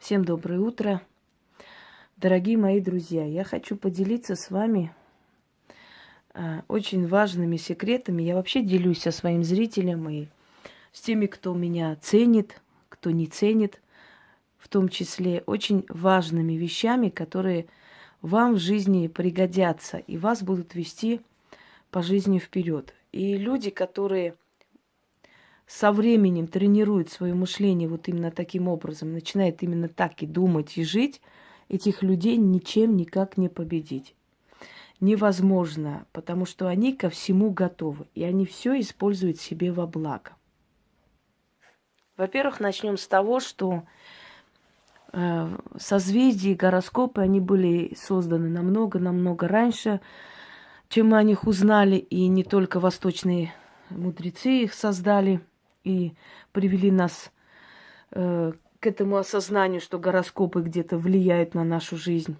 Всем доброе утро, дорогие мои друзья. Я хочу поделиться с вами очень важными секретами. Я вообще делюсь со своим зрителем и с теми, кто меня ценит, кто не ценит, в том числе очень важными вещами, которые вам в жизни пригодятся и вас будут вести по жизни вперед. И люди, которые со временем тренируют свое мышление вот именно таким образом, начинают именно так и думать, и жить, этих людей ничем никак не победить. Невозможно, потому что они ко всему готовы, и они все используют себе во благо. Во-первых, начнем с того, что созвездия и гороскопы, они были созданы намного раньше, чем мы о них узнали, и не только восточные мудрецы их создали и привели нас к этому осознанию, что гороскопы где-то влияют на нашу жизнь.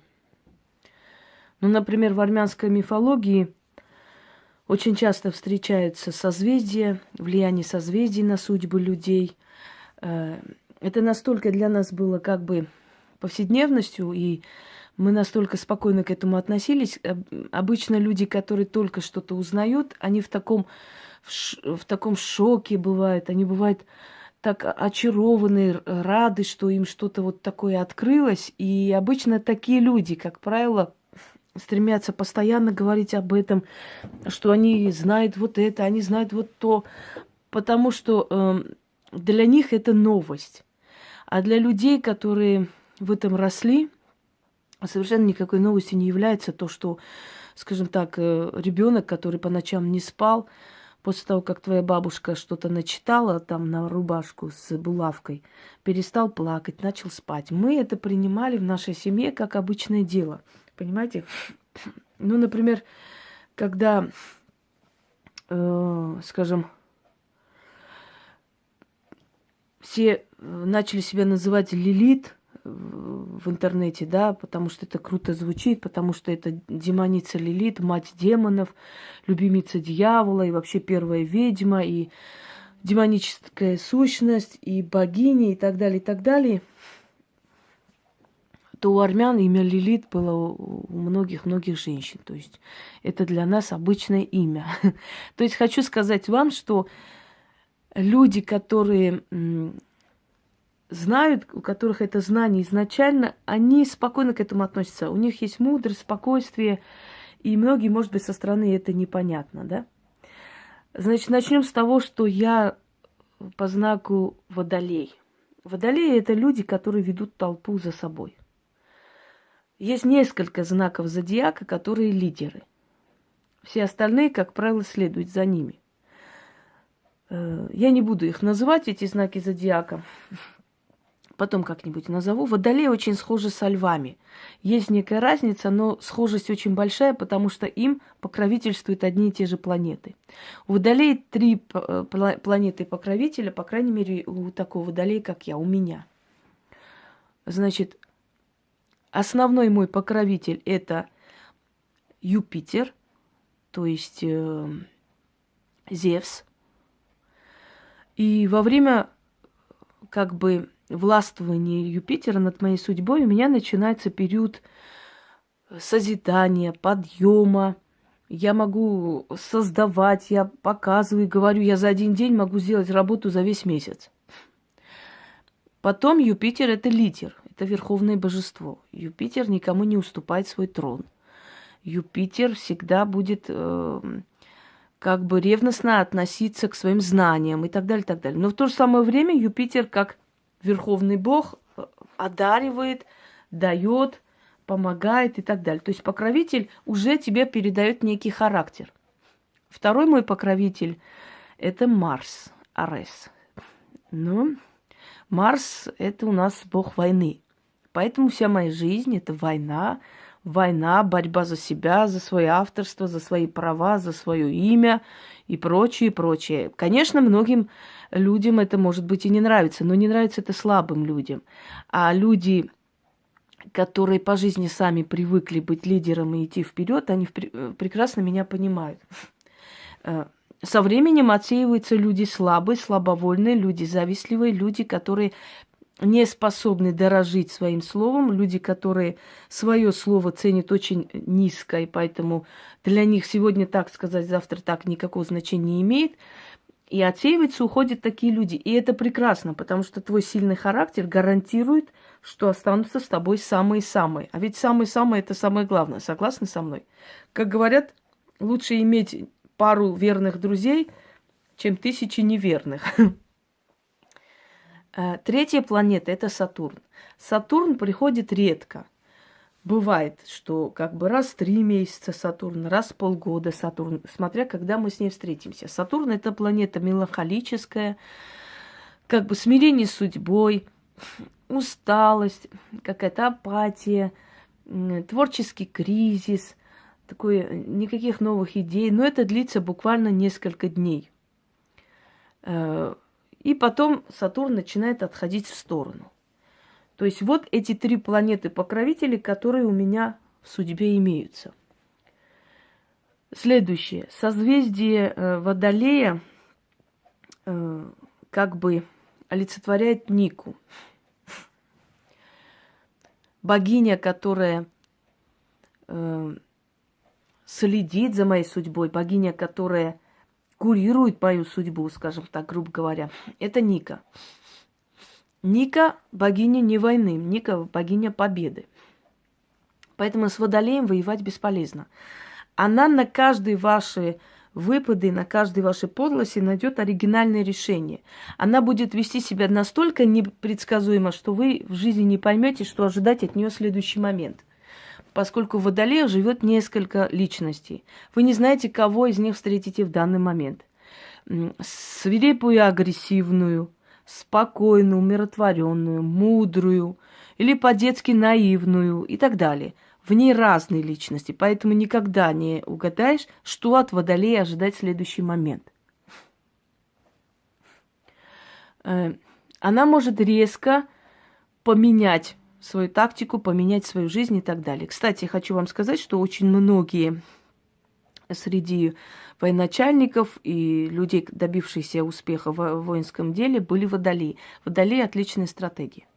Ну, например, в армянской мифологии очень часто встречаются созвездия, влияние созвездий на судьбы людей. Это настолько для нас было как бы повседневностью, и мы настолько спокойно к этому относились. Обычно люди, которые только что-то узнают, они в таком шоке бывают, они бывают так очарованы, рады, что им что-то вот такое открылось. И обычно такие люди, как правило, стремятся постоянно говорить об этом, что они знают вот это, они знают вот то, потому что для них это новость. А для людей, которые в этом росли, совершенно никакой новостью не является то, что, скажем так, ребенок, который по ночам не спал, после того, как твоя бабушка что-то начитала там на рубашку с булавкой, перестал плакать, начал спать. Мы это принимали в нашей семье как обычное дело. Понимаете? Ну, например, когда, скажем, все начали себя называть Лилит в интернете, да, потому что это круто звучит, потому что это демоница Лилит, мать демонов, любимица дьявола и вообще первая ведьма, и демоническая сущность, и богиня, и так далее, то у армян имя Лилит было у многих-многих женщин. То есть это для нас обычное имя. То есть хочу сказать вам, что люди, которые знают, у которых это знание изначально, они спокойно к этому относятся. У них есть мудрость, спокойствие, и многие, может быть, со стороны это непонятно, да? Значит, начнем с того, что я по знаку Водолей. Водолеи – это люди, которые ведут толпу за собой. Есть несколько знаков зодиака, которые лидеры. Все остальные, как правило, следуют за ними. Я не буду их называть, эти знаки зодиака. Потом как-нибудь назову. Водолеи очень схожи со львами. Есть некая разница, но схожесть очень большая, потому что им покровительствуют одни и те же планеты. У Водолея 3 планеты-покровителя, по крайней мере, у такого Водолея, как я, у меня. Значит, основной мой покровитель – это Юпитер, то есть Зевс. И во время как бы властвования Юпитера над моей судьбой у меня начинается период созидания, подъема. Я могу создавать, я показываю, говорю, я за один день могу сделать работу за весь месяц. Потом Юпитер – это лидер, это верховное божество. Юпитер никому не уступает свой трон. Юпитер всегда будет как бы ревностно относиться к своим знаниям и так далее, и так далее. Но в то же самое время Юпитер, как верховный бог, одаривает, дает, помогает и так далее. То есть покровитель уже тебе передает некий характер. Второй мой покровитель – это Марс, Арес. Ну, Марс – это у нас бог войны. Поэтому вся моя жизнь – это война, борьба за себя, за свое авторство, за свои права, за свое имя и прочее, прочее. Конечно, многим людям это, может быть, и не нравится, но не нравится это слабым людям. А люди, которые по жизни сами привыкли быть лидером и идти вперед, они прекрасно меня понимают. Со временем отсеиваются люди слабые, слабовольные, люди завистливые, люди, которые не способны дорожить своим словом, люди, которые свое слово ценят очень низко, и поэтому для них сегодня так сказать, завтра так никакого значения не имеет. И отсеиваются, уходят такие люди. И это прекрасно, потому что твой сильный характер гарантирует, что останутся с тобой самые-самые. А ведь самые-самые – это самое главное. Согласны со мной? Как говорят, лучше иметь пару верных друзей, чем 1000 неверных. Третья планета – это Сатурн. Сатурн приходит редко. Бывает, что как бы раз в 3 месяца Сатурн, раз в полгода Сатурн, смотря когда мы с ней встретимся. Сатурн – это планета меланхолическая, как бы смирение с судьбой, усталость, какая-то апатия, творческий кризис, такой, никаких новых идей. Но это длится буквально несколько дней. И потом Сатурн начинает отходить в сторону. То есть вот эти 3 планеты-покровители, которые у меня в судьбе имеются. Следующее. Созвездие Водолея как бы олицетворяет Нику. Богиня, которая следит за моей судьбой, богиня, которая курирует мою судьбу, скажем так, грубо говоря, это Ника. Ника – богиня не войны, Ника – богиня победы. Поэтому с Водолеем воевать бесполезно. Она на каждые ваши выпады, на каждой вашей подлости найдет оригинальное решение. Она будет вести себя настолько непредсказуемо, что вы в жизни не поймете, что ожидать от нее в следующий момент. Поскольку в Водолее живет несколько личностей. Вы не знаете, кого из них встретите в данный момент. Свирепую, агрессивную, спокойную, умиротворенную, мудрую или по-детски наивную и так далее. В ней разные личности, поэтому никогда не угадаешь, что от Водолея ожидать в следующий момент. Она может резко поменять свою тактику, поменять свою жизнь и так далее. Кстати, хочу вам сказать, что очень многие среди военачальников и людей, добившихся успеха в воинском деле, были водолеи. Водолеи – отличная стратегия.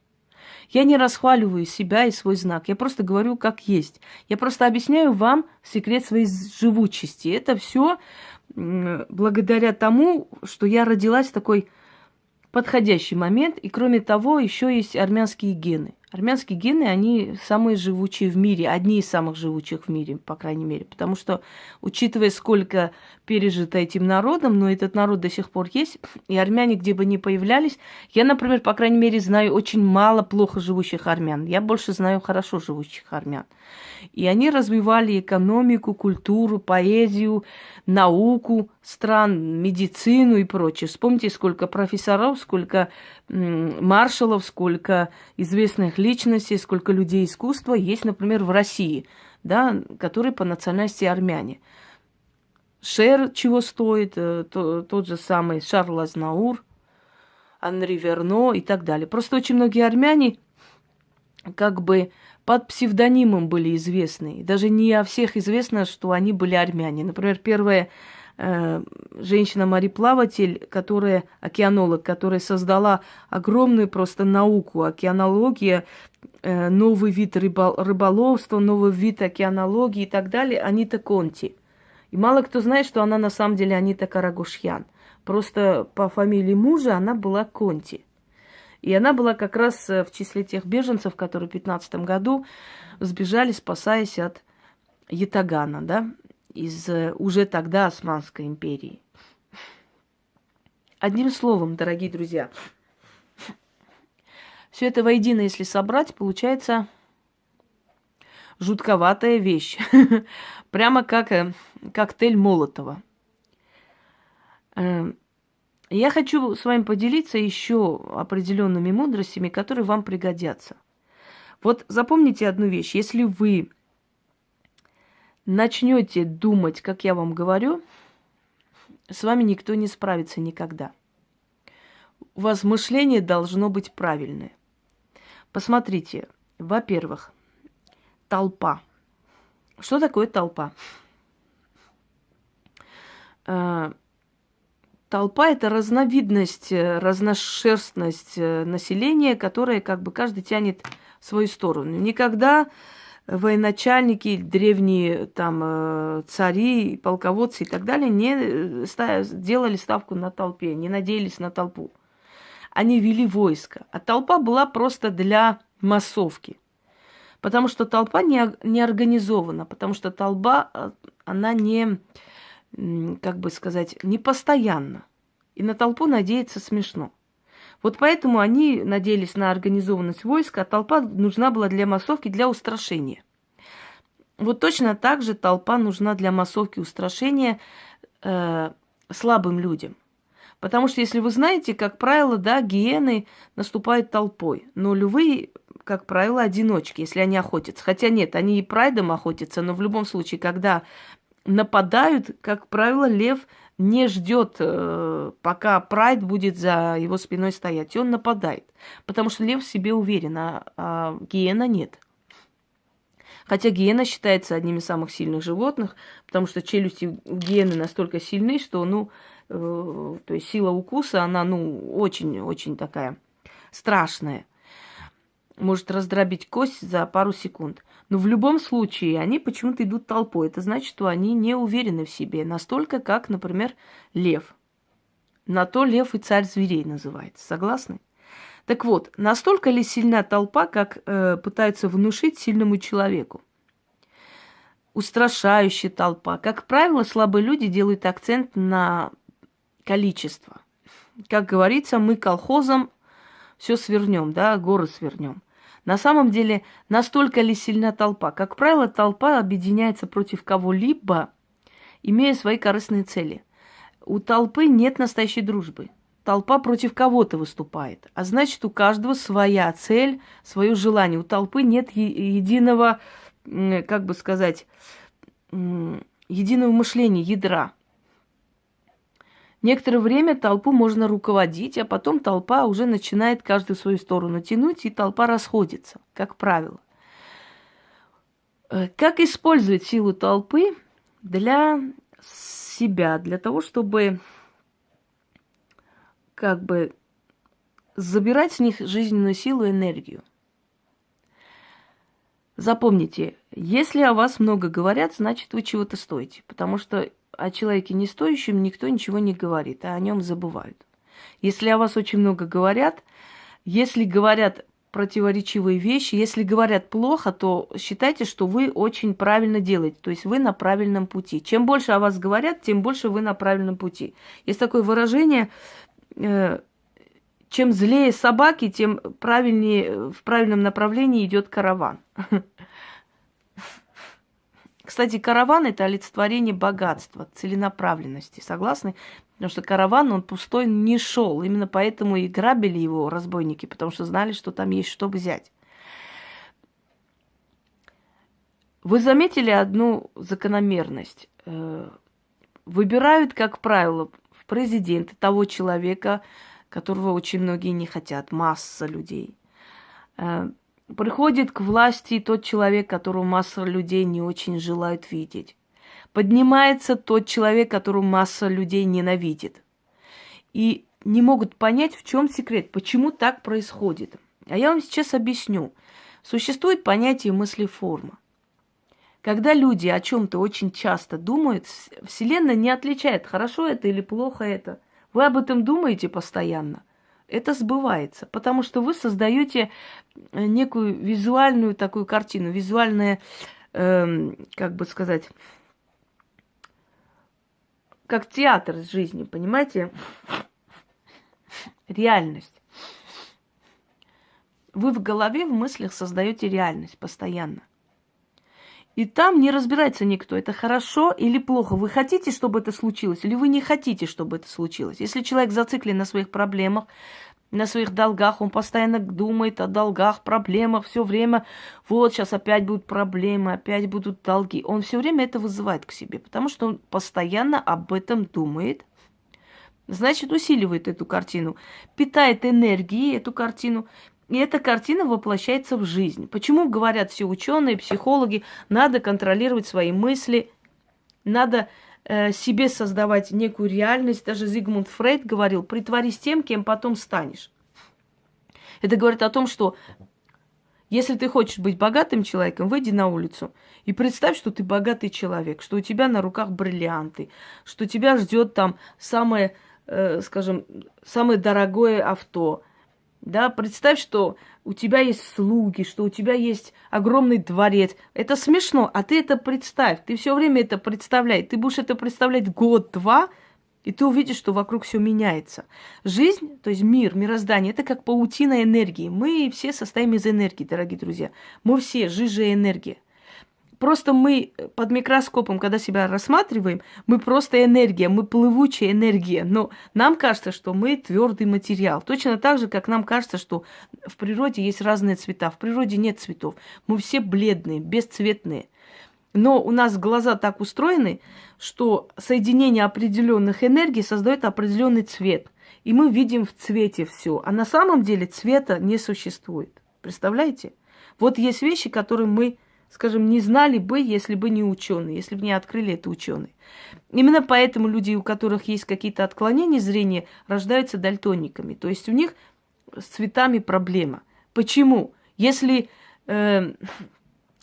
Я не расхваливаю себя и свой знак. Я просто говорю, как есть. Я просто объясняю вам секрет своей живучести. Это все благодаря тому, что я родилась в такой подходящий момент. И кроме того, еще есть армянские гены. Армянские гены, они самые живучие в мире, одни из самых живучих в мире, по крайней мере. Потому что, учитывая, сколько пережито этим народом, но этот народ до сих пор есть, и армяне, где бы ни появлялись, я, например, по крайней мере, знаю очень мало плохо живущих армян. Я больше знаю хорошо живущих армян. И они развивали экономику, культуру, поэзию, науку стран, медицину и прочее. Вспомните, сколько профессоров, сколько маршалов, сколько известных личностей, сколько людей искусства есть, например, в России, да, которые по национальности армяне. Шер чего стоит, тот же самый Шарль Азнаур, Анри Верно и так далее. Просто очень многие армяне как бы под псевдонимом были известны. Даже не о всех известно, что они были армяне. Например, первая женщина-мореплаватель, которая океанолог, которая создала огромную просто науку, океанология, новый вид рыболовства, новый вид океанологии и так далее, Анита Конти. И мало кто знает, что она на самом деле Анита Карагушьян. Просто по фамилии мужа она была Конти. И она была как раз в числе тех беженцев, которые в 15 году сбежали, спасаясь от Ятагана, да, из уже тогда Османской империи. Одним словом, дорогие друзья, все это воедино, если собрать, получается жутковатая вещь. Прямо как коктейль Молотова. Я хочу с вами поделиться еще определенными мудростями, которые вам пригодятся. Вот запомните одну вещь. Если вы начнете думать, как я вам говорю, с вами никто не справится никогда. У вас мышление должно быть правильное. Посмотрите, во-первых, толпа. Что такое толпа? толпа – это разновидность, разношерстность населения, которое как бы каждый тянет в свою сторону. Никогда военачальники, древние там цари, полководцы и так далее не делали ставку на толпе, не надеялись на толпу. Они вели войско, а толпа была просто для массовки. Потому что толпа не организована, потому что толпа, она не, как бы сказать, не постоянна. И на толпу надеяться смешно. Вот поэтому они надеялись на организованность войска, а толпа нужна была для массовки, для устрашения. Вот точно так же толпа нужна для массовки, устрашения слабым людям. Потому что, если вы знаете, как правило, да, гиены наступают толпой, но львы, как правило, одиночки, если они охотятся. Хотя нет, они и прайдом охотятся, но в любом случае, когда нападают, как правило, лев не ждет, пока прайд будет за его спиной стоять, и он нападает. Потому что лев в себе уверен, а гиена нет. Хотя гиена считается одним из самых сильных животных, потому что челюсти у гиены настолько сильны, что, то есть сила укуса, она, очень-очень такая страшная. Может раздробить кость за пару секунд. Но в любом случае они почему-то идут толпой. Это значит, что они не уверены в себе. Настолько, как, например, лев. На то лев и царь зверей называется. Согласны? Так вот, настолько ли сильна толпа, как пытаются внушить сильному человеку? Устрашающая толпа. Как правило, слабые люди делают акцент на количество. Как говорится, мы колхозом все свернем, да, горы свернем. На самом деле, настолько ли сильна толпа? Как правило, толпа объединяется против кого-либо, имея свои корыстные цели. У толпы нет настоящей дружбы. Толпа против кого-то выступает. А значит, у каждого своя цель, свое желание. У толпы нет единого, как бы сказать, единого мышления, ядра. Некоторое время толпу можно руководить, а потом толпа уже начинает каждую в свою сторону тянуть, и толпа расходится, как правило. Как использовать силу толпы для себя, для того, чтобы как бы забирать с них жизненную силу и энергию? Запомните, если о вас много говорят, значит, вы чего-то стоите, потому что о человеке не стоящем никто ничего не говорит, а о нем забывают. Если о вас очень много говорят, если говорят противоречивые вещи, если говорят плохо, то считайте, что вы очень правильно делаете, то есть вы на правильном пути. Чем больше о вас говорят, тем больше вы на правильном пути. Есть такое выражение, чем злее собаки, тем правильнее, в правильном направлении идет караван. Кстати, караван – это олицетворение богатства, целенаправленности. Согласны? Потому что караван, он пустой не шел. Именно поэтому и грабили его разбойники, потому что знали, что там есть что взять. Вы заметили одну закономерность? Выбирают, как правило, в президенты того человека, которого очень многие не хотят, масса людей. Приходит к власти тот человек, которого масса людей не очень желают видеть. Поднимается тот человек, которого масса людей ненавидит. И не могут понять, в чем секрет, почему так происходит. А я вам сейчас объясню. Существует понятие мыслеформа. Когда люди о чем-то очень часто думают, Вселенная не отличает, хорошо это или плохо это. Вы об этом думаете постоянно. Это сбывается, потому что вы создаете некую визуальную такую картину, визуальная, как бы сказать, как театр из жизни, понимаете? Реальность. Вы в голове, в мыслях создаете реальность постоянно. И там не разбирается никто, это хорошо или плохо. Вы хотите, чтобы это случилось, или вы не хотите, чтобы это случилось. Если человек зациклен на своих проблемах, на своих долгах, он постоянно думает о долгах, проблемах, все время, вот сейчас опять будут проблемы, опять будут долги. Он все время это вызывает к себе, потому что он постоянно об этом думает. Значит, усиливает эту картину, питает энергией эту картину. И эта картина воплощается в жизнь. Почему говорят все ученые, психологи, надо контролировать свои мысли, надо себе создавать некую реальность. Даже Зигмунд Фрейд говорил: притворись тем, кем потом станешь. Это говорит о том, что если ты хочешь быть богатым человеком, выйди на улицу и представь, что ты богатый человек, что у тебя на руках бриллианты, что тебя ждет там самое, скажем, самое дорогое авто. Да, представь, что у тебя есть слуги, что у тебя есть огромный дворец. Это смешно, а ты это представь. Ты все время это представляй. Ты будешь это представлять год-два, и ты увидишь, что вокруг все меняется. Жизнь, то есть мир, мироздание, это как паутина энергии. Мы все состоим из энергии, дорогие друзья. Мы все жижа и энергия. Просто мы под микроскопом, когда себя рассматриваем, мы просто энергия, мы плывучая энергия. Но нам кажется, что мы твердый материал. Точно так же, как нам кажется, что в природе есть разные цвета. В природе нет цветов. Мы все бледные, бесцветные. Но у нас глаза так устроены, что соединение определенных энергий создает определенный цвет. И мы видим в цвете все. А на самом деле цвета не существует. Представляете? Вот есть вещи, которые мы, скажем, не знали бы, если бы не ученые, если бы не открыли это ученые. Именно поэтому люди, у которых есть какие-то отклонения зрения, рождаются дальтониками. То есть у них с цветами проблема. Почему? Если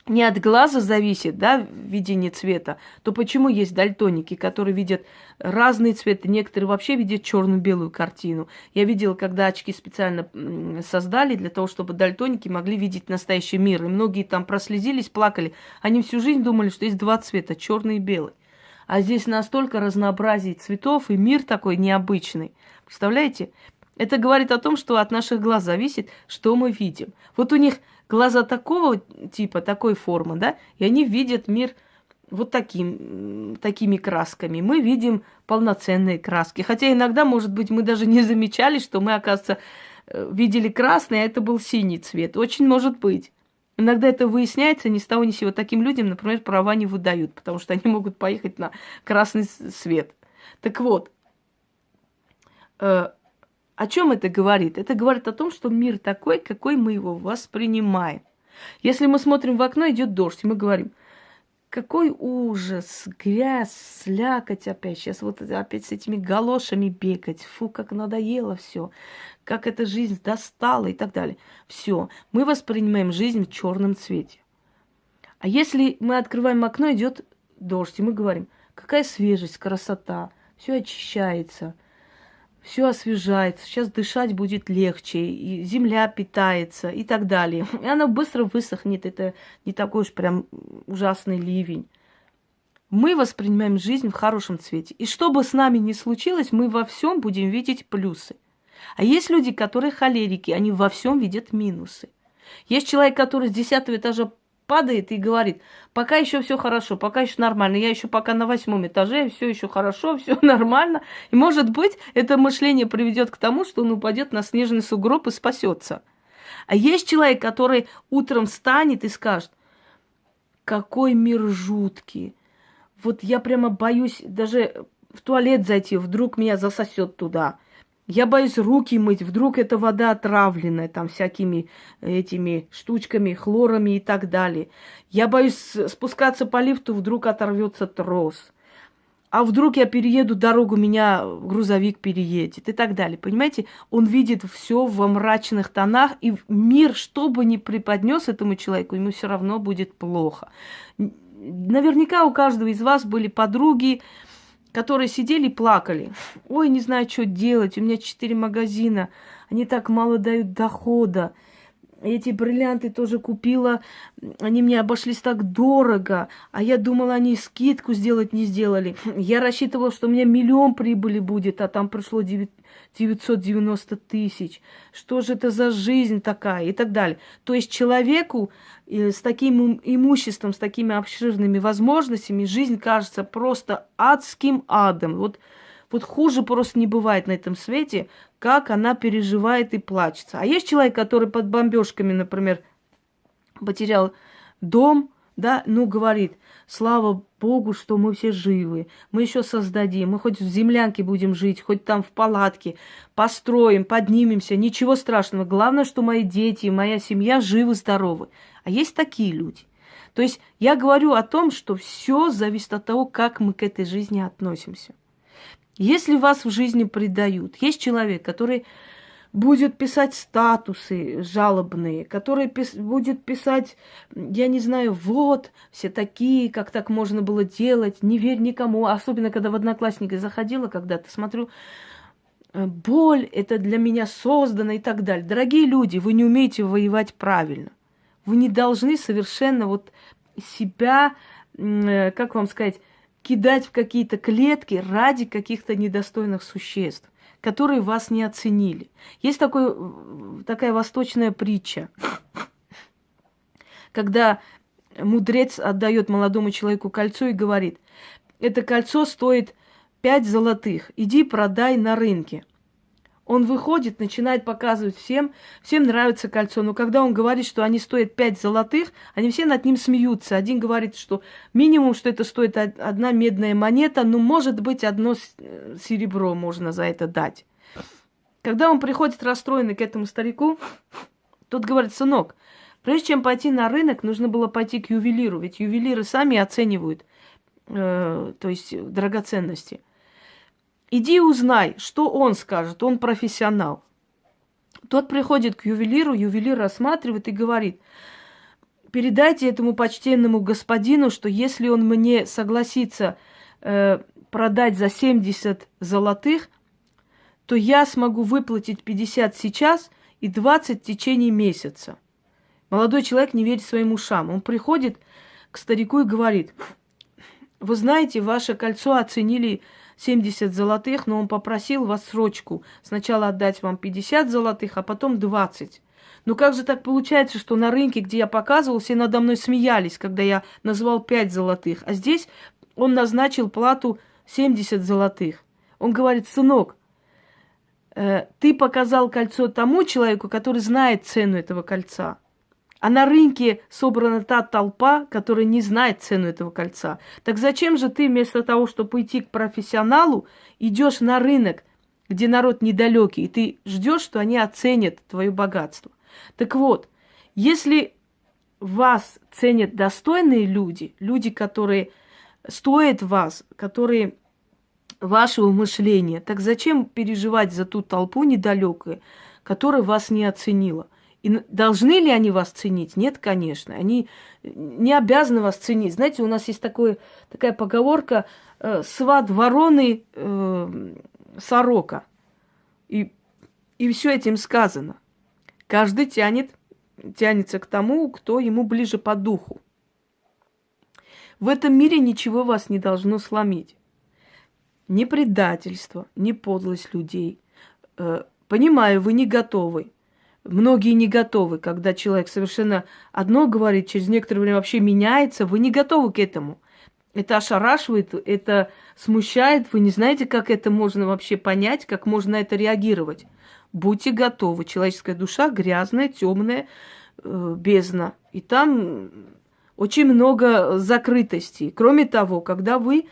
не от глаза зависит, да, видение цвета, то почему есть дальтоники, которые видят разные цветы? Некоторые вообще видят черно-белую картину. Я видела, когда очки специально создали для того, чтобы дальтоники могли видеть настоящий мир. И многие там прослезились, плакали. Они всю жизнь думали, что есть два цвета, черный и белый. А здесь настолько разнообразие цветов, и мир такой необычный. Представляете? Это говорит о том, что от наших глаз зависит, что мы видим. Вот у них глаза такого типа, такой формы, да, и они видят мир вот такими красками. Мы видим полноценные краски. Хотя иногда, может быть, мы даже не замечали, что мы, оказывается, видели красный, а это был синий цвет. Очень может быть. Иногда это выясняется ни с того ни с сего. Таким людям, например, права не выдают, потому что они могут поехать на красный свет. Так вот, о чем это говорит? Это говорит о том, что мир такой, какой мы его воспринимаем. Если мы смотрим в окно, идет дождь, и мы говорим: какой ужас, грязь, слякоть опять. Сейчас вот опять с этими галошами бегать. Фу, как надоело все. Как эта жизнь достала и так далее. Все. Мы воспринимаем жизнь в черном цвете. А если мы открываем окно, идет дождь, и мы говорим: какая свежесть, красота. Все очищается. Все освежается, сейчас дышать будет легче, и земля питается и так далее. И она быстро высохнет, это не такой уж прям ужасный ливень. Мы воспринимаем жизнь в хорошем цвете. И что бы с нами ни случилось, мы во всем будем видеть плюсы. А есть люди, которые холерики, они во всем видят минусы. Есть человек, который с 10-го этажа падает и говорит: пока еще все хорошо, пока еще нормально, я еще пока на 8-м этаже, все еще хорошо, все нормально. И, может быть, это мышление приведет к тому, что он упадет на снежный сугроб и спасется. А есть человек, который утром встанет и скажет: какой мир жуткий. Вот я прямо боюсь даже в туалет зайти, вдруг меня засосет туда. Я боюсь руки мыть, вдруг эта вода отравленная там всякими этими штучками, хлорами и так далее. Я боюсь спускаться по лифту, вдруг оторвется трос. А вдруг я перееду дорогу, меня грузовик переедет и так далее. Понимаете, он видит все во мрачных тонах, и мир, что бы ни преподнес этому человеку, ему все равно будет плохо. Наверняка у каждого из вас были подруги, которые сидели и плакали. Ой, не знаю, что делать, у меня 4 магазина, они так мало дают дохода. Эти бриллианты тоже купила, они мне обошлись так дорого, а я думала, они скидку сделать не сделали. Я рассчитывала, что у меня 1 000 000 прибыли будет, а там пришло 990 тысяч. Что же это за жизнь такая и так далее. То есть человеку с таким имуществом, с такими обширными возможностями жизнь кажется просто адским адом. Вот хуже просто не бывает на этом свете, как она переживает и плачется. А есть человек, который под бомбежками, например, потерял дом, да, ну, говорит: слава Богу, что мы все живы, мы еще создадим, мы хоть в землянке будем жить, хоть там в палатке, построим, поднимемся, ничего страшного. Главное, что мои дети, моя семья живы-здоровы. А есть такие люди. То есть я говорю о том, что все зависит от того, как мы к этой жизни относимся. Если вас в жизни предают, есть человек, который будет писать статусы жалобные, который будет писать, я не знаю, вот, все такие, как так можно было делать, не верь никому. Особенно, когда в Одноклассники заходила когда-то, смотрю, боль, это для меня создано и так далее. Дорогие люди, вы не умеете воевать правильно. Вы не должны совершенно вот себя, как вам сказать, кидать в какие-то клетки ради каких-то недостойных существ, которые вас не оценили. Есть такая восточная притча, когда мудрец отдает молодому человеку кольцо и говорит: это кольцо стоит 5 золотых, иди продай на рынке. Он выходит, начинает показывать всем нравится кольцо, но когда он говорит, что они стоят 5 золотых, они все над ним смеются. Один говорит, что минимум, что это стоит одна медная монета, но может быть одно серебро можно за это дать. Когда он приходит расстроенный к этому старику, тот говорит: сынок, прежде чем пойти на рынок, нужно было пойти к ювелиру, ведь ювелиры сами оценивают, то есть драгоценности. Иди узнай, что он скажет, он профессионал. Тот приходит к ювелиру, ювелир рассматривает и говорит: передайте этому почтенному господину, что если он мне согласится продать за 70 золотых, то я смогу выплатить 50 сейчас и 20 в течение месяца. Молодой человек не верит своим ушам. Он приходит к старику и говорит: вы знаете, ваше кольцо оценили 70 золотых, но он попросил вас срочку. Сначала отдать вам 50 золотых, а потом 20. Ну как же так получается, что на рынке, где я показывал, все надо мной смеялись, когда я назвал 5 золотых, а здесь он назначил плату 70 золотых. Он говорит: сынок, ты показал кольцо тому человеку, который знает цену этого кольца. А на рынке собрана та толпа, которая не знает цену этого кольца. Так зачем же ты вместо того, чтобы идти к профессионалу, идешь на рынок, где народ недалекий, и ты ждешь, что они оценят твое богатство? Так вот, если вас ценят достойные люди, люди, которые стоят вас, которые вашего мышления, так зачем переживать за ту толпу недалекую, которая вас не оценила? И должны ли они вас ценить? Нет, конечно. Они не обязаны вас ценить. Знаете, у нас есть такая поговорка: сват вороны, сорока. И все этим сказано. Каждый тянется к тому, кто ему ближе по духу. В этом мире ничего вас не должно сломить. Ни предательство, ни подлость людей. Понимаю, вы не готовы. Многие не готовы, когда человек совершенно одно говорит, через некоторое время вообще меняется. Вы не готовы к этому. Это ошарашивает, это смущает. Вы не знаете, как это можно вообще понять, как можно на это реагировать. Будьте готовы. Человеческая душа грязная, темная, бездна. И там очень много закрытостей. Кроме того, когда вы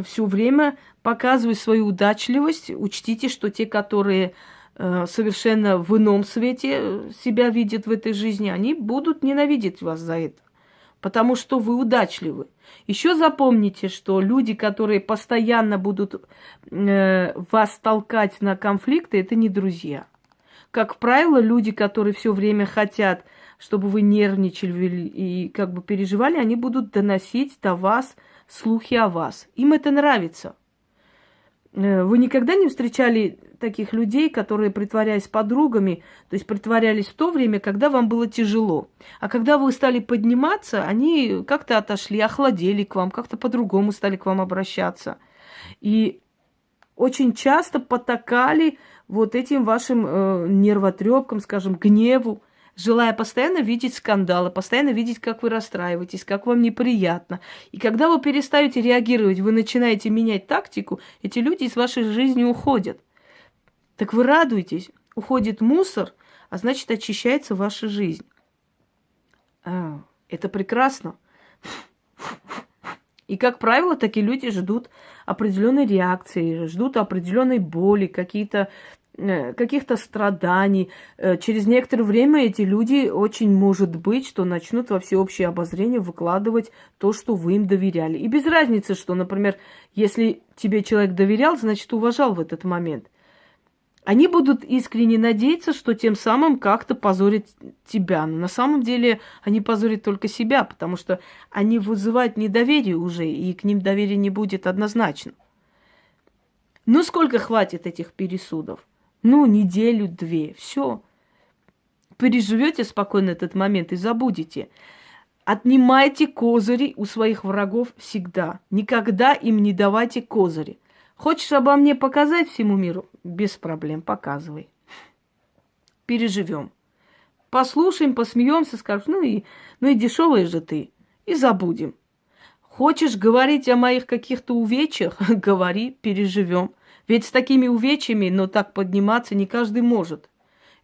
все время показываете свою удачливость, учтите, что те, которые совершенно в ином свете себя видят в этой жизни, они будут ненавидеть вас за это, потому что вы удачливы. Еще запомните, что люди, которые постоянно будут вас толкать на конфликты, это не друзья. Как правило, люди, которые все время хотят, чтобы вы нервничали и как бы переживали, они будут доносить до вас слухи о вас. Им это нравится. Вы никогда не встречали таких людей, которые притворялись подругами, то есть притворялись в то время, когда вам было тяжело. А когда вы стали подниматься, они как-то отошли, охладели к вам, как-то по-другому стали к вам обращаться. И очень часто потакали вот этим вашим нервотрепкам, скажем, гневу, желая постоянно видеть скандалы, постоянно видеть, как вы расстраиваетесь, как вам неприятно. И когда вы перестаете реагировать, вы начинаете менять тактику, эти люди из вашей жизни уходят. Так вы радуетесь, уходит мусор, а значит, очищается ваша жизнь. Это прекрасно. И, как правило, такие люди ждут определенной реакции, ждут определенной боли, какие-то каких-то страданий. Через некоторое время эти люди, очень может быть, что начнут во всеобщее обозрение выкладывать то, что вы им доверяли. И без разницы, что, например, если тебе человек доверял, значит, уважал в этот момент. Они будут искренне надеяться, что тем самым как-то позорят тебя. Но на самом деле они позорят только себя, потому что они вызывают недоверие уже, и к ним доверия не будет однозначно. Ну, сколько хватит этих пересудов? Ну, неделю-две, все. Переживете спокойно этот момент и забудете. Отнимайте козыри у своих врагов всегда. Никогда им не давайте козыри. Хочешь обо мне показать всему миру? Без проблем, показывай. Переживем. Послушаем, посмеемся, скажем, ну и дешевая же ты. И забудем. Хочешь говорить о моих каких-то увечьях? Говори, переживем. Ведь с такими увечьями, но так подниматься не каждый может.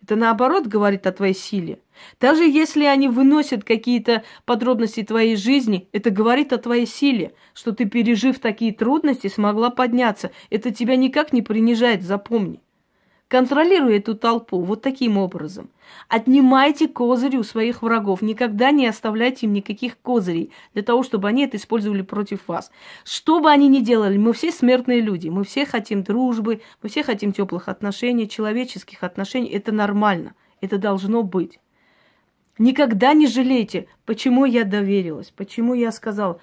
Это наоборот говорит о твоей силе. Даже если они выносят какие-то подробности твоей жизни, это говорит о твоей силе, что ты, пережив такие трудности, смогла подняться. Это тебя никак не принижает, запомни. Контролируй эту толпу вот таким образом. Отнимайте козыри у своих врагов. Никогда не оставляйте им никаких козырей для того, чтобы они это использовали против вас. Что бы они ни делали, мы все смертные люди. Мы все хотим дружбы, мы все хотим теплых отношений, человеческих отношений. Это нормально. Это должно быть. Никогда не жалейте, почему я доверилась, почему я сказала.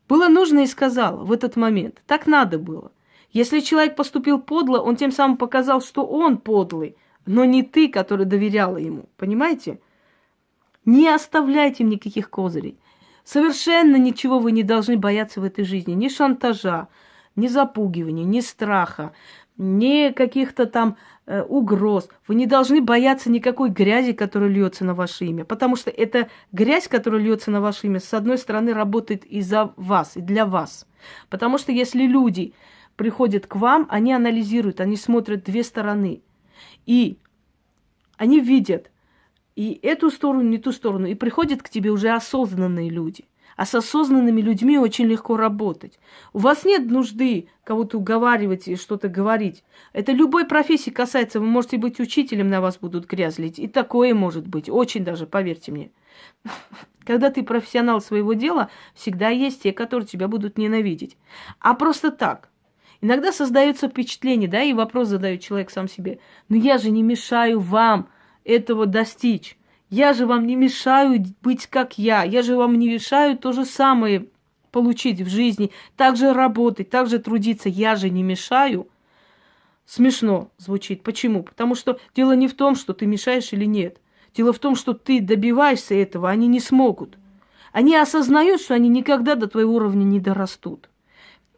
Было нужно и сказала в этот момент. Так надо было. Если человек поступил подло, он тем самым показал, что он подлый, но не ты, который доверяла ему. Понимаете? Не оставляйте им никаких козырей. Совершенно ничего вы не должны бояться в этой жизни. Ни шантажа, ни запугивания, ни страха, ни каких-то там угроз. Вы не должны бояться никакой грязи, которая льется на ваше имя. Потому что эта грязь, которая льется на ваше имя, с одной стороны, работает и за вас, и для вас. Потому что если люди приходят к вам, они анализируют, они смотрят две стороны. И они видят и эту сторону, и ту сторону. И приходят к тебе уже осознанные люди. А с осознанными людьми очень легко работать. У вас нет нужды кого-то уговаривать и что-то говорить. Это любой профессии касается. Вы можете быть учителем, на вас будут грязь лить. И такое может быть. Очень даже, поверьте мне. Когда ты профессионал своего дела, всегда есть те, которые тебя будут ненавидеть. А просто так. Иногда создается впечатление, да, и вопрос задает человек сам себе. Но я же не мешаю вам этого достичь. Я же вам не мешаю быть как я. Я же вам не мешаю то же самое получить в жизни. Так же работать, так же трудиться. Я же не мешаю. Смешно звучит. Почему? Потому что дело не в том, что ты мешаешь или нет. Дело в том, что ты добиваешься этого, они не смогут. Они осознают, что они никогда до твоего уровня не дорастут.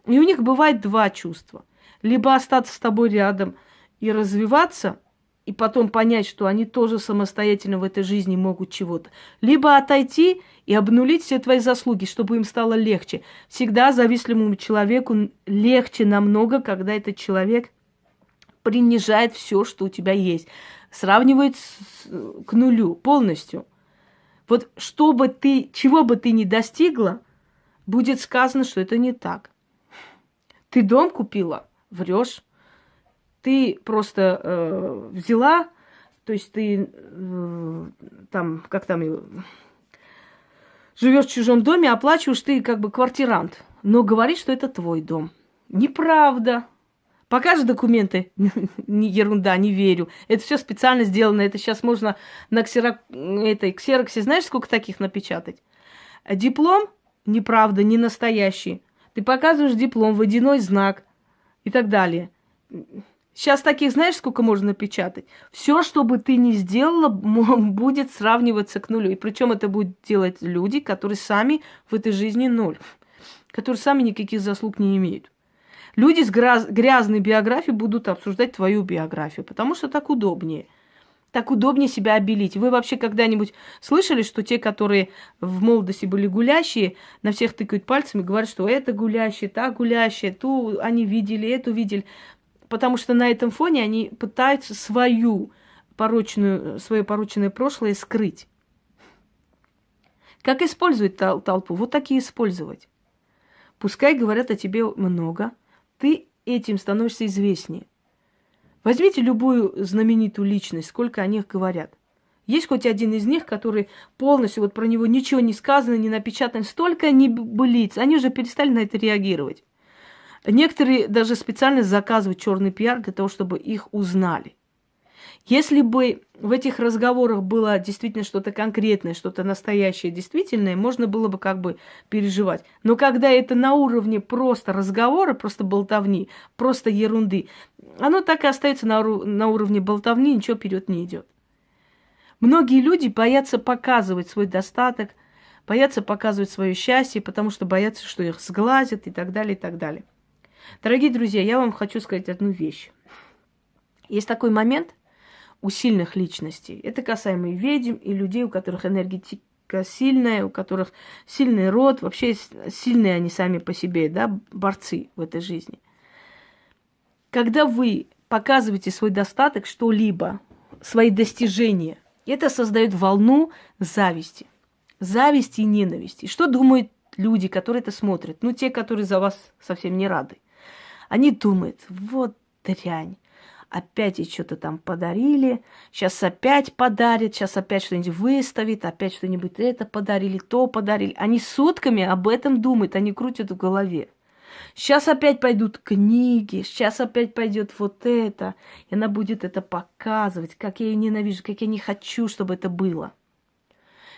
И у них бывает два чувства. Либо остаться с тобой рядом и развиваться, и потом понять, что они тоже самостоятельно в этой жизни могут чего-то. Либо отойти и обнулить все твои заслуги, чтобы им стало легче. Всегда завистливому человеку легче намного, когда этот человек принижает все, что у тебя есть. Сравнивает к нулю полностью. Вот чего бы ты ни достигла, будет сказано, что это не так. Ты дом купила? Врешь. Ты просто взяла, то есть ты живешь в чужом доме, оплачиваешь, ты как бы квартирант, но говоришь, что это твой дом. Неправда. Покажи документы. Не ерунда, не верю. Это все специально сделано. Это сейчас можно на ксероксе, знаешь, сколько таких напечатать? Диплом? Неправда, не настоящий. Ты показываешь диплом, водяной знак и так далее. Сейчас таких, знаешь, сколько можно напечатать? Все, что бы ты ни сделала, будет сравниваться к нулю. И причем это будут делать люди, которые сами в этой жизни ноль. Которые сами никаких заслуг не имеют. Люди с грязной биографией будут обсуждать твою биографию, потому что так удобнее. Так удобнее себя обелить. Вы вообще когда-нибудь слышали, что те, которые в молодости были гулящие, на всех тыкают пальцами и говорят, что это гулящие, та гулящая, ту они видели, эту видели. Потому что на этом фоне они пытаются свое порочное прошлое скрыть. Как использовать толпу? Вот так и использовать. Пускай говорят о тебе много, ты этим становишься известнее. Возьмите любую знаменитую личность, сколько о них говорят. Есть хоть один из них, который полностью, вот про него ничего не сказано, не напечатано, столько небылиц, они уже перестали на это реагировать. Некоторые даже специально заказывают черный пиар для того, чтобы их узнали. Если бы в этих разговорах было действительно что-то конкретное, что-то настоящее, действительное, можно было бы как бы переживать. Но когда это на уровне просто разговора, просто болтовни, просто ерунды, оно так и остается на уровне болтовни, ничего вперед не идет. Многие люди боятся показывать свой достаток, боятся показывать свое счастье, потому что боятся, что их сглазят и так далее, и так далее. Дорогие друзья, я вам хочу сказать одну вещь. Есть такой момент у сильных личностей. Это касаемо и ведьм, и людей, у которых энергетика сильная, у которых сильный род, вообще сильные они сами по себе, да, борцы в этой жизни. Когда вы показываете свой достаток, что-либо, свои достижения, это создает волну зависти. Зависти и ненависти. И что думают люди, которые это смотрят? Ну, те, которые за вас совсем не рады. Они думают, вот дрянь. Опять ей что-то там подарили, сейчас опять подарят, сейчас опять что-нибудь выставит, опять что-нибудь это подарили, то подарили. Они сутками об этом думают, они крутят в голове. Сейчас опять пойдут книги, сейчас опять пойдет вот это, и она будет это показывать, как я ее ненавижу, как я не хочу, чтобы это было.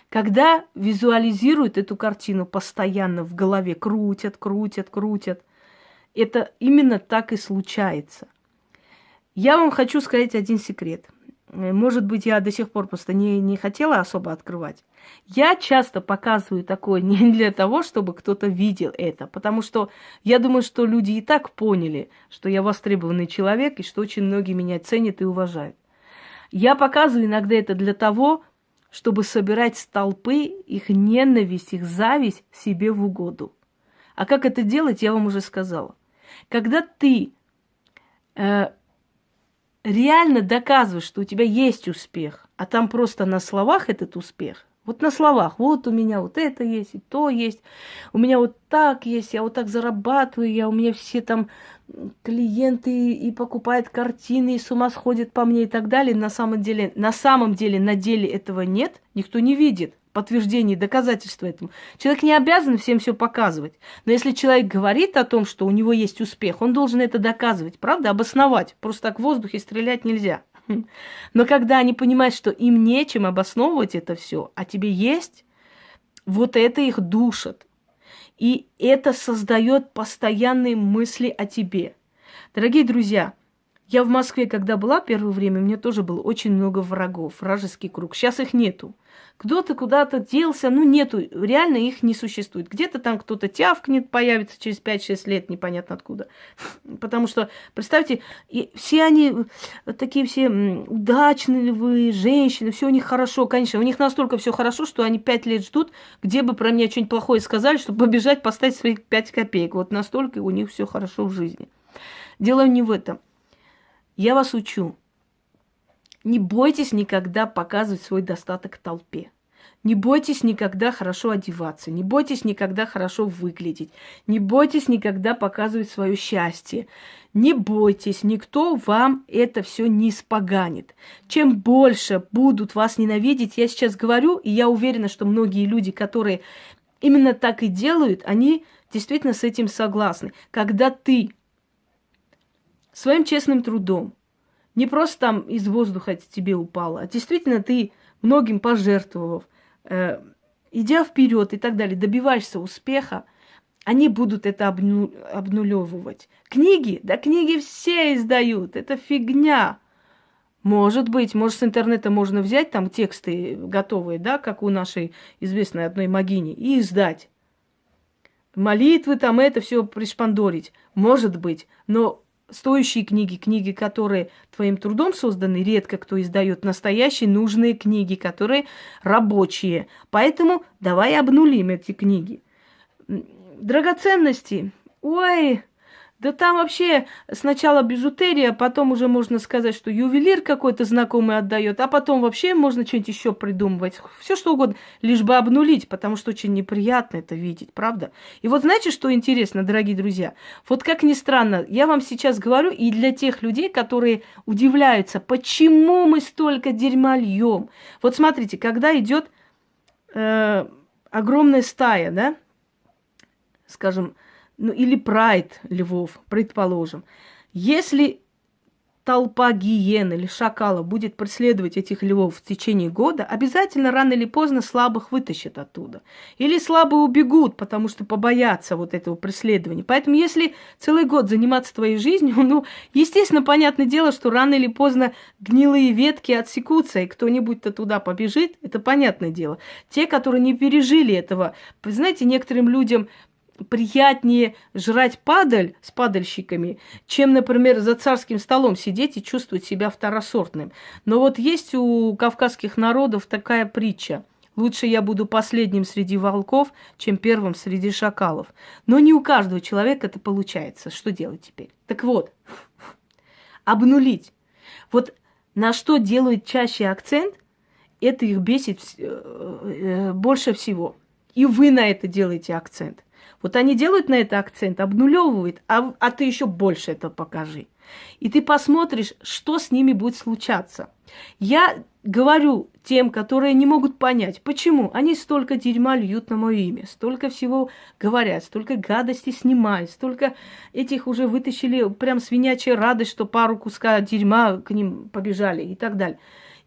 Когда визуализируют эту картину постоянно в голове, крутят, это именно так и случается. Я вам хочу сказать один секрет. Может быть, я до сих пор просто не хотела особо открывать. Я часто показываю такое не для того, чтобы кто-то видел это, потому что я думаю, что люди и так поняли, что я востребованный человек и что очень многие меня ценят и уважают. Я показываю иногда это для того, чтобы собирать с толпы их ненависть, их зависть себе в угоду. А как это делать, я вам уже сказала. Когда ты реально доказываешь, что у тебя есть успех, а там просто на словах этот успех, вот на словах, вот у меня вот это есть, и то есть, у меня вот так есть, я вот так зарабатываю, у меня все там клиенты и покупают картины, и с ума сходят по мне и так далее. На самом деле, на деле этого нет, никто не видит подтверждение, доказательства этому. Человек не обязан всем все показывать. Но если человек говорит о том, что у него есть успех, он должен это доказывать, правда, обосновать. Просто так в воздухе стрелять нельзя. Но когда они понимают, что им нечем обосновывать это все, а тебе есть, вот это их душит. И это создает постоянные мысли о тебе. Дорогие друзья, я в Москве, когда была первое время, у меня тоже было очень много врагов, вражеский круг. Сейчас их нету. Кто-то куда-то делся, нету, реально их не существует. Где-то там кто-то тявкнет, появится через 5-6 лет, непонятно откуда. Потому что, представьте, все они такие все удачные женщины, все у них хорошо. Конечно, у них настолько все хорошо, что они 5 лет ждут, где бы про меня что-нибудь плохое сказали, чтобы побежать поставить свои 5 копеек. Вот настолько у них все хорошо в жизни. Дело не в этом. Я вас учу. Не бойтесь никогда показывать свой достаток толпе. Не бойтесь никогда хорошо одеваться. Не бойтесь никогда хорошо выглядеть. Не бойтесь никогда показывать свое счастье. Не бойтесь, никто вам это все не испоганит. Чем больше будут вас ненавидеть, я сейчас говорю, и я уверена, что многие люди, которые именно так и делают, они действительно с этим согласны. Когда ты своим честным трудом, не просто там из воздуха это тебе упало, а действительно ты многим пожертвовав, идя вперед и так далее, добиваешься успеха, они будут это обнулевывать. Книги? Да книги все издают, это фигня. Может быть, с интернета можно взять там тексты готовые, да, как у нашей известной одной могини, и издать. Молитвы там это все пришпандорить. Может быть, но стоящие книги, которые твоим трудом созданы, редко кто издает настоящие нужные книги, которые рабочие. Поэтому давай обнулим эти книги. Драгоценности. Ой, Да там вообще сначала бижутерия, потом уже можно сказать, что ювелир какой-то знакомый отдает, а потом вообще можно что-нибудь еще придумывать. Все что угодно, лишь бы обнулить, потому что очень неприятно это видеть, правда? И вот знаете, что интересно, дорогие друзья? Вот как ни странно, я вам сейчас говорю, и для тех людей, которые удивляются, почему мы столько дерьма льем. Вот смотрите, когда идет огромная стая, да, скажем, ну или прайд львов, предположим. Если толпа гиен или шакалов будет преследовать этих львов в течение года, обязательно рано или поздно слабых вытащат оттуда. Или слабые убегут, потому что побоятся вот этого преследования. Поэтому если целый год заниматься твоей жизнью, ну, естественно, понятное дело, что рано или поздно гнилые ветки отсекутся, и кто-нибудь-то туда побежит, это понятное дело. Те, которые не пережили этого, вы знаете, некоторым людям приятнее жрать падаль с падальщиками, чем, например, за царским столом сидеть и чувствовать себя второсортным. Но вот есть у кавказских народов такая притча. Лучше я буду последним среди волков, чем первым среди шакалов. Но не у каждого человека это получается. Что делать теперь? Так вот, обнулить. Вот на что делают чаще акцент, это их бесит больше всего. И вы на это делаете акцент. Вот они делают на это акцент, обнулевывают, а ты еще больше это покажи. И ты посмотришь, что с ними будет случаться. Я говорю тем, которые не могут понять, почему они столько дерьма льют на мое имя, столько всего говорят, столько гадостей снимают, столько этих уже вытащили прям свинячья радость, что пару куска дерьма к ним побежали и так далее.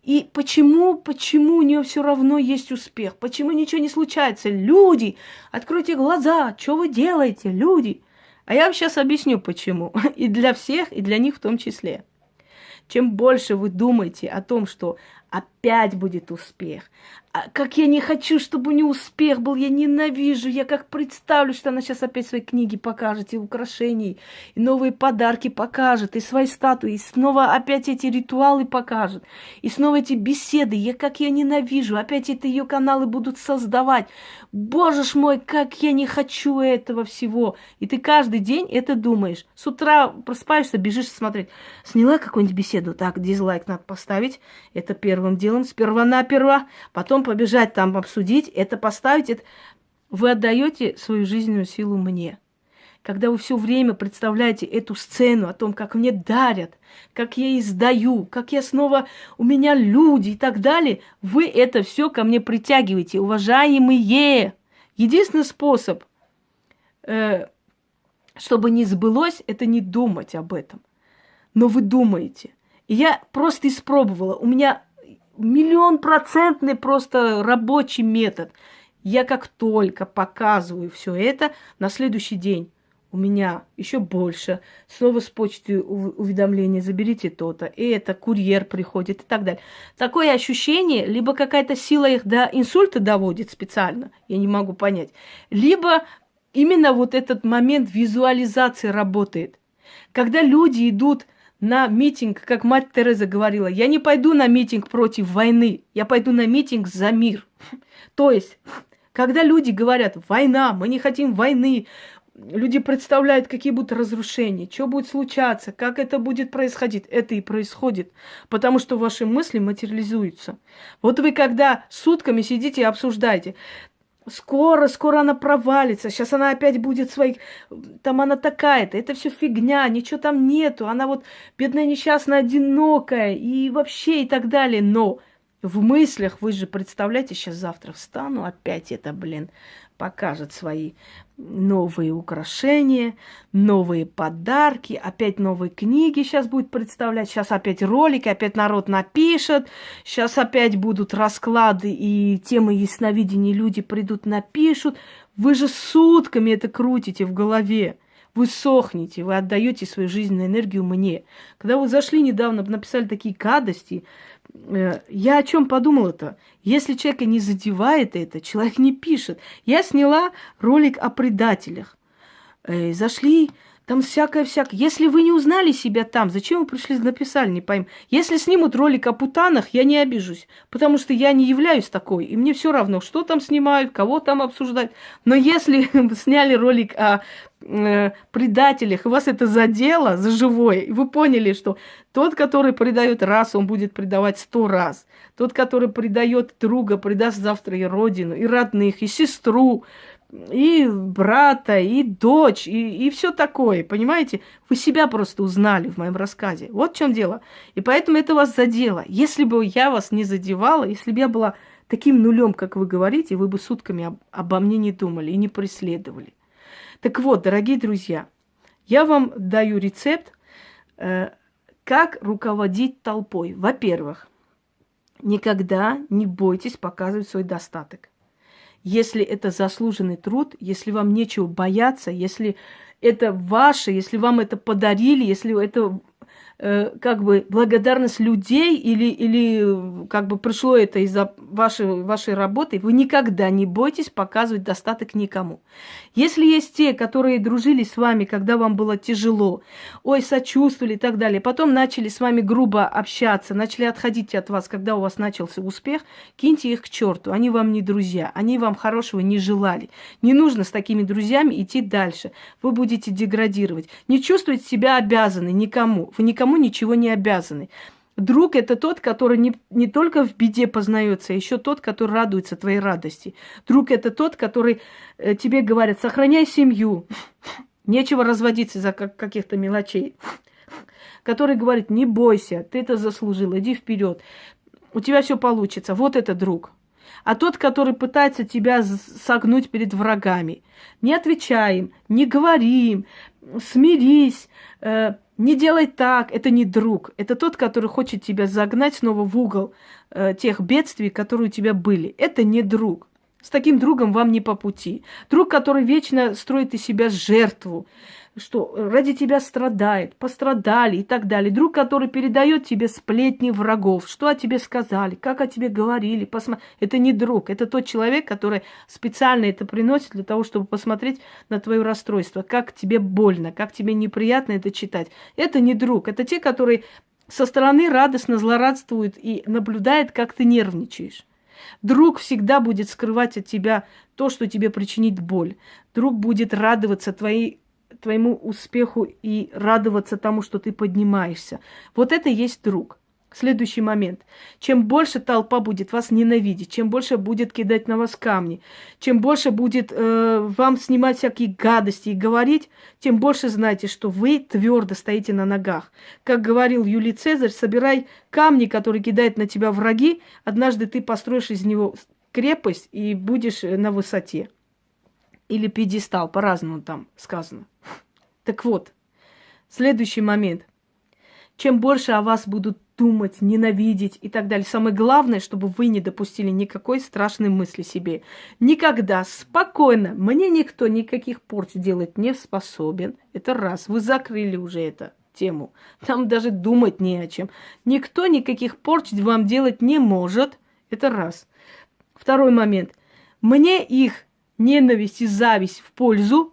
И почему у нее все равно есть успех? Почему ничего не случается? Люди, откройте глаза, что вы делаете, люди? А я вам сейчас объясню, почему. И для всех, и для них в том числе. Чем больше вы думаете о том, что опять будет успех, как я не хочу, чтобы у нее успех был, я ненавижу, я как представлю, что она сейчас опять свои книги покажет, и украшения, и новые подарки покажет, и свои статуи, и снова опять эти ритуалы покажет, и снова эти беседы, как я ненавижу, опять это ее каналы будут создавать. Боже ж мой, как я не хочу этого всего. И ты каждый день это думаешь. С утра просыпаешься, бежишь смотреть. Сняла какую-нибудь беседу, так, дизлайк надо поставить, это первым делом, сперва-наперво, потом побежать там обсудить, это поставить. Это... Вы отдаете свою жизненную силу мне. Когда вы все время представляете эту сцену о том, как мне дарят, как я издаю, как я снова, у меня люди и так далее, вы это все ко мне притягиваете, уважаемые. Единственный способ, чтобы не сбылось, это не думать об этом. Но вы думаете. И я просто испробовала. У меня 1000000% просто рабочий метод. Я как только показываю все это, на следующий день у меня еще больше. Снова с почты уведомления, заберите то-то. И это, курьер приходит и так далее. Такое ощущение, либо какая-то сила их до инсульта доводит специально, я не могу понять, либо именно вот этот момент визуализации работает. Когда люди идут на митинг, как мать Тереза говорила, я не пойду на митинг против войны, я пойду на митинг за мир. То есть, когда люди говорят, война, мы не хотим войны, люди представляют, какие будут разрушения, что будет случаться, как это будет происходить. Это и происходит, потому что ваши мысли материализуются. Вот вы когда сутками сидите и обсуждаете, скоро она провалится, сейчас она опять будет своих, там она такая-то, это все фигня, ничего там нету, она вот бедная, несчастная, одинокая и вообще и так далее. Но в мыслях вы же представляете, сейчас завтра встану, опять это, покажет свои новые украшения, новые подарки, опять новые книги сейчас будет представлять, сейчас опять ролики, опять народ напишет, сейчас опять будут расклады и темы ясновидения, люди придут, напишут. Вы же сутками это крутите в голове. Вы сохнете, вы отдаете свою жизненную энергию мне. Когда вы зашли недавно, написали такие гадости, я о чем подумала-то? Если человека не задевает это, человек не пишет. Я сняла ролик о предателях. Зашли, там всякое. Если вы не узнали себя там, зачем вы пришли, написали, не пойму. Если снимут ролик о путанах, я не обижусь, потому что я не являюсь такой, и мне все равно, что там снимают, кого там обсуждают. Но если сняли ролик о предателях, и вас это задело за живое, и вы поняли, что тот, который предает раз, он будет предавать 100 раз. Тот, который предает друга, предаст завтра и родину, и родных, и сестру, и брата, и дочь, и все такое, понимаете? Вы себя просто узнали в моем рассказе. Вот в чем дело. И поэтому это вас задело. Если бы я вас не задевала, если бы я была таким нулем, как вы говорите, вы бы сутками обо мне не думали и не преследовали. Так вот, дорогие друзья, я вам даю рецепт, как руководить толпой. Во-первых, никогда не бойтесь показывать свой достаток. Если это заслуженный труд, если вам нечего бояться, если это ваше, если вам это подарили, если это как бы благодарность людей или как бы пришло это из-за вашей работы, вы никогда не бойтесь показывать достаток никому. Если есть те, которые дружили с вами, когда вам было тяжело, ой, сочувствовали и так далее, потом начали с вами грубо общаться, начали отходить от вас, когда у вас начался успех, киньте их к черту, они вам не друзья, они вам хорошего не желали. Не нужно с такими друзьями идти дальше, вы будете деградировать. Не чувствуйте себя обязаны никому, вы никому ничего не обязаны. Друг – это тот, который не только в беде познается, а еще тот, который радуется твоей радости. Друг – это тот, который тебе говорит: сохраняй семью, нечего разводиться из-за каких-то мелочей. Который говорит: не бойся, ты это заслужил, иди вперед, у тебя все получится. Вот это друг. А тот, который пытается тебя согнуть перед врагами: не отвечай им, не говори им, смирись, не делай так, это не друг. Это тот, который хочет тебя загнать снова в угол тех бедствий, которые у тебя были. Это не друг. С таким другом вам не по пути. Друг, который вечно строит из себя жертву, что ради тебя страдает, пострадали и так далее. Друг, который передает тебе сплетни врагов, что о тебе сказали, как о тебе говорили. Это не друг, это тот человек, который специально это приносит для того, чтобы посмотреть на твое расстройство, как тебе больно, как тебе неприятно это читать. Это не друг, это те, которые со стороны радостно злорадствуют и наблюдают, как ты нервничаешь. Друг всегда будет скрывать от тебя то, что тебе причинит боль. Друг будет радоваться твоему успеху и радоваться тому, что ты поднимаешься. Вот это и есть друг. Следующий момент. Чем больше толпа будет вас ненавидеть, чем больше будет кидать на вас камни, чем больше будет вам снимать всякие гадости и говорить, тем больше знайте, что вы твердо стоите на ногах. Как говорил Юлий Цезарь: собирай камни, которые кидают на тебя враги, однажды ты построишь из него крепость и будешь на высоте. Или пьедестал, по-разному там сказано. Так вот, следующий момент. Чем больше о вас будут думать, ненавидеть и так далее, самое главное, чтобы вы не допустили никакой страшной мысли себе. Никогда, спокойно, мне никто никаких порч делать не способен. Это раз, вы закрыли уже эту тему. Там даже думать не о чем. Никто никаких порч вам делать не может. Это раз. Второй момент. Мне их ненависть и зависть в пользу,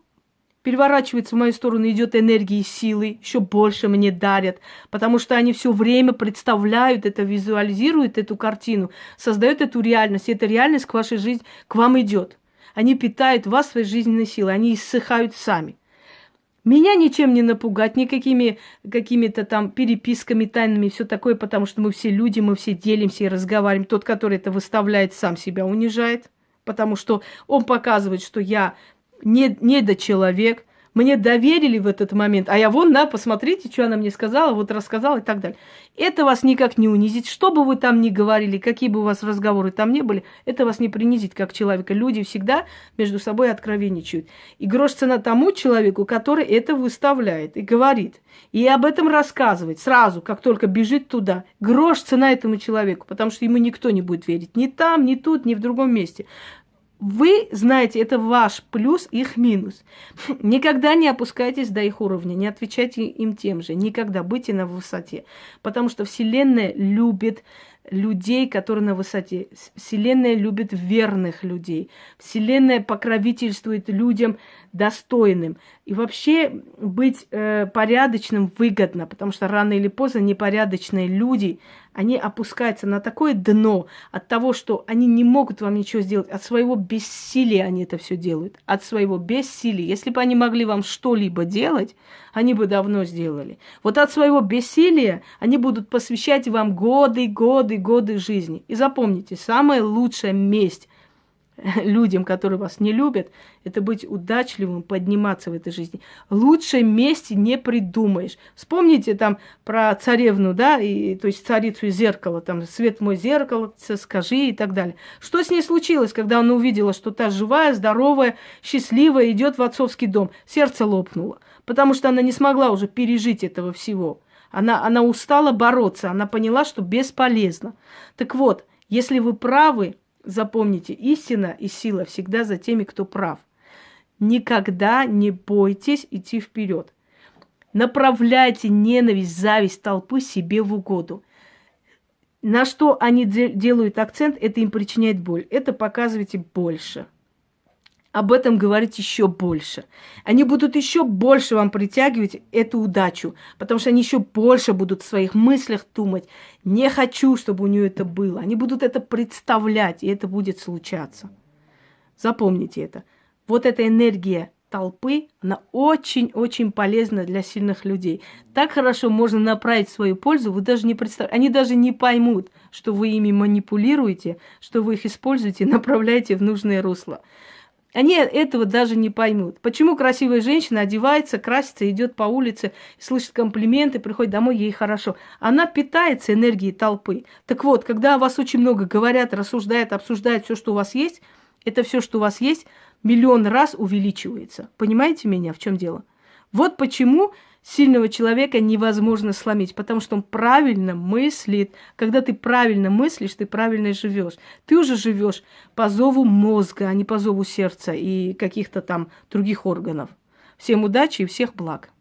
переворачивается в мою сторону, идет энергия и силы, еще больше мне дарят, потому что они все время представляют это, визуализируют эту картину, создают эту реальность, и эта реальность к вашей жизни, к вам идет. Они питают вас своей жизненной силой, они иссыхают сами. Меня ничем не напугать, никакими какими-то там переписками тайными, все такое, потому что мы все люди, мы все делимся и разговариваем. Тот, который это выставляет, сам себя унижает, потому что он показывает, что я недочеловек, мне доверили в этот момент, а я вон, посмотрите, что она мне сказала, вот рассказала и так далее. Это вас никак не унизит, что бы вы там ни говорили, какие бы у вас разговоры там ни были, это вас не принизит как человека. Люди всегда между собой откровенничают. И грош цена тому человеку, который это выставляет и говорит, и об этом рассказывает сразу, как только бежит туда. Грош цена этому человеку, потому что ему никто не будет верить. Ни там, ни тут, ни в другом месте. Вы знаете, это ваш плюс, их минус. Никогда не опускайтесь до их уровня, не отвечайте им тем же. Никогда будьте на высоте. Потому что Вселенная любит людей, которые на высоте. Вселенная любит верных людей. Вселенная покровительствует людям достойным. И вообще быть порядочным выгодно, потому что рано или поздно непорядочные люди, Они опускаются на такое дно от того, что они не могут вам ничего сделать. От своего бессилия они это все делают. От своего бессилия. Если бы они могли вам что-либо делать, они бы давно сделали. Вот от своего бессилия они будут посвящать вам годы, годы, годы жизни. И запомните, самая лучшая месть людям, которые вас не любят, это быть удачливым, подниматься в этой жизни. Лучшей мести не придумаешь. Вспомните там про царевну, да, то есть царицу из зеркала, там, свет мой зеркало, скажи и так далее. Что с ней случилось, когда она увидела, что та живая, здоровая, счастливая, идет в отцовский дом? Сердце лопнуло, потому что она не смогла уже пережить этого всего. Она устала бороться, она поняла, что бесполезно. Так вот, если вы правы, запомните, истина и сила всегда за теми, кто прав. Никогда не бойтесь идти вперед. Направляйте ненависть, зависть толпы себе в угоду. На что они делают акцент, это им причиняет боль. Это показывайте больше. Об этом говорить еще больше. Они будут еще больше вам притягивать эту удачу, потому что они еще больше будут в своих мыслях думать. Не хочу, чтобы у нее это было. Они будут это представлять, и это будет случаться. Запомните это. Вот эта энергия толпы, она очень-очень полезна для сильных людей. Так хорошо можно направить в свою пользу, вы даже не представляете. Они даже не поймут, что вы ими манипулируете, что вы их используете, направляете в нужное русло. Они этого даже не поймут. Почему красивая женщина одевается, красится, идет по улице, слышит комплименты, приходит домой, ей хорошо. Она питается энергией толпы. Так вот, когда о вас очень много говорят, рассуждают, обсуждают все, что у вас есть, это все, что у вас есть, миллион раз увеличивается. Понимаете меня, в чем дело? Вот почему сильного человека невозможно сломить, потому что он правильно мыслит. Когда ты правильно мыслишь, ты правильно живешь. Ты уже живешь по зову мозга, а не по зову сердца и каких-то там других органов. Всем удачи и всех благ.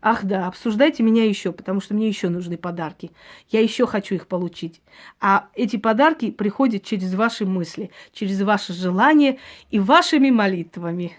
Ах да, обсуждайте меня еще, потому что мне еще нужны подарки. Я еще хочу их получить. А эти подарки приходят через ваши мысли, через ваши желания и вашими молитвами.